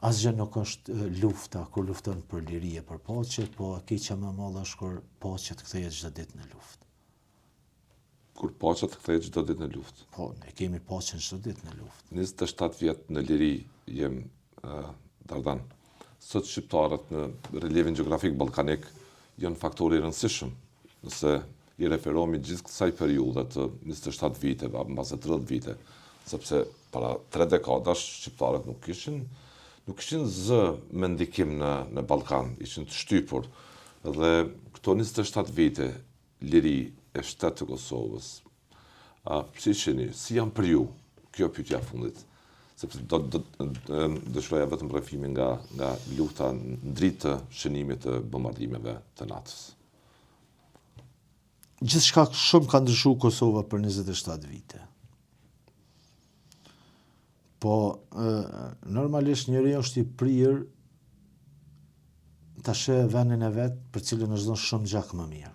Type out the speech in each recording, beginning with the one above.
Asgjë nuk është lufta kur lufton për liri e për paqe, po e keqja më e madhe është kur paqja të kthehet çdo ditë në luftë. Kur paqja të kthehet çdo ditë në luftë. Po, ne kemi paqen çdo ditë në luftë. 27 vjet në liri jem Dardan. Sot shqiptarët në relievin gjeografik ballkanik janë faktori i rëndësishëm. Nëse i referohemi gjithë kësaj periudhe të 27 viteve, mbase 30 vite, sepse para 3 dekadash shqiptarët nuk kishin zë me ndikim në Ballkan, ishin të shtypur. Dhe këto 27 vite liri e shtetit të Kosovës, si shihni, si janë për ju, kjo pyetja e fundit, sepse dëshiroja vetëm rrefimin nga lufta në dritë të shënimit të bombardimeve të NATO-s. Gjithçka shumë ka ndryshuar Kosova për 27 vite. Po, normalisht njeriu është i prirë ta sheh vendin e vet për cilën është dhënë shumë gjak më mirë.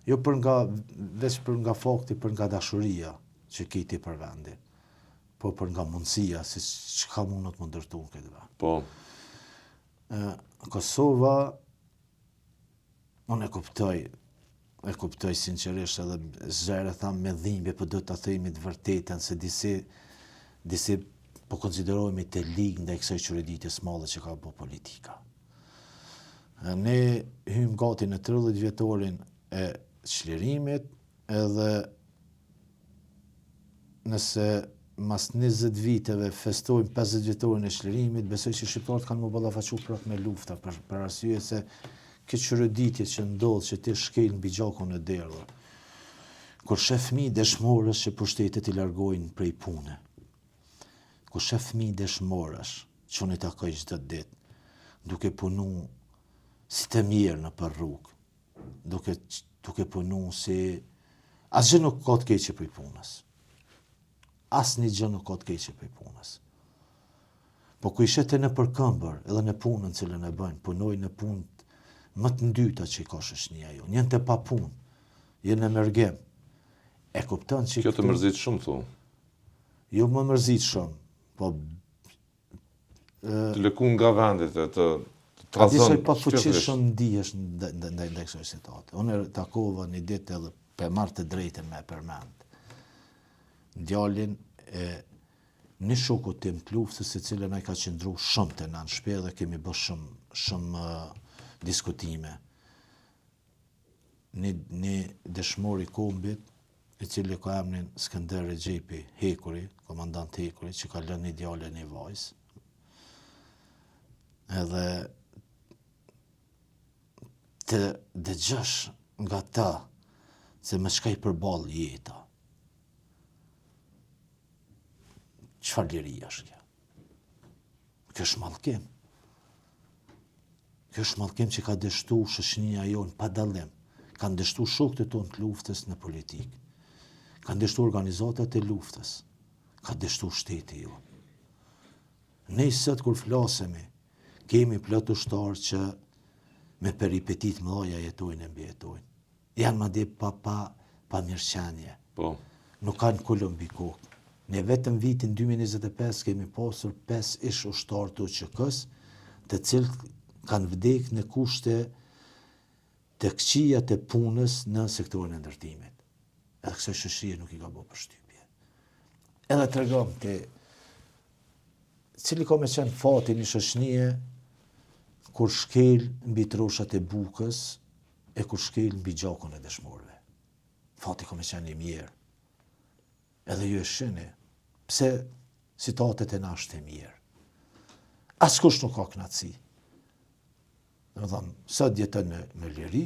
Jo veç për nga fakti, për nga dashuria që kiti për vendin, po për nga mundësia, si çka mundot më ndërtu në këtë vend. Po. Kosova, unë e kuptoj sinqerisht edhe zërë tham me dhimbje, po do ta themi të vërtetën se disi po konsiderohemi të ligë ndaj kësaj çureditjes madhe që ka bë politika. Ne hym gati në 30 vjetorin e çlirimit, edhe nëse mas 20 viteve festojmë 50 vjetorin e çlirimit, besoj që shqiptarët kanë më ballafaqur prapë me lufta për arsye se këtë çureditje që ndodh që ti shkel mbi gjakun e derë. Kur shef fëmijë dëshmorës që pushtetet i largojnë prej pune. Kur shef fëmijë dëshmorësh që unë i takoj çdo ditë, duke punu si të mirë në për rrugë, duke punu si asgjë nuk ka të keqe prej punës. Asnjë gjë nuk ka të keqe prej punës. Po ku ishte në përkëmbër, edhe në punën cilën e bëjnë, punojnë në punë më të ndyta që i ka shoqënia jonë, janë të pa punë, janë në mergem. E kupton që kjo të mërzit shumë thu. Jo më mërzit shumë, po të lëkun nga vendit të trazon. A disoj pa fuqishëm ndihesh ndaj kësaj situate. Unë takova një ditë edhe pe marrë të drejtën me përmend. Djalin e një shoku tim të luftës, i cili ai ka qëndru shumë të na në shtëpi dhe kemi bërë shumë diskutime. Një dëshmor i kombit, i cili ka emrin Skënder Rexhepi Hekuri, komandant Hekuri, që ka lënë një djalë e një vajzë. Edhe të dëgjosh nga ta se me çka i përball jeta. Çfarë liri është kjo? Kjo është mallkim. Kjo është mallkim që ka dështu shoqënia jonë pa dallim. Kanë dështu shokët e tonë të luftës në politikë. Kanë dështu organizatat e luftës. Ka dështu shteti jonë. Ne sot kur flasemi, kemi plot ushtarë që me peripetit mëdha jetojnë e mbijetojnë. Janë madje pa mirëqenie. Po. Nuk kanë kulë mbi kokë. Ne vetëm vitin 2025 kemi pasur 5 ish ushtarë të UÇK-s, të cilët kanë vdekur në kushte të këqija të punës në sektorin e ndërtimit. Edhe kësaj shoqërie nuk i ka bërë përshtypje. Edhe tregom te cili ka me qenë fati një shoqënie kur shkel mbi troshat e bukës e kur shkel mbi gjakun e dëshmorëve. Fati ka me qenë i mirë. Edhe ju e shini, pse citatet e nashtë e mirë. Askush nuk ka knatësi. Sot jeton në liri,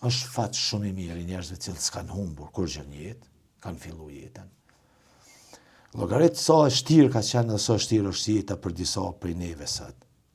është fat shumë i mirë i njerëzve cilët s'kan humbur kur gjë në jetë, kanë fillu jetën. Llogarit sa e shtirë ka qenë dhe sa e shtirë është jeta për disa prej neve sot.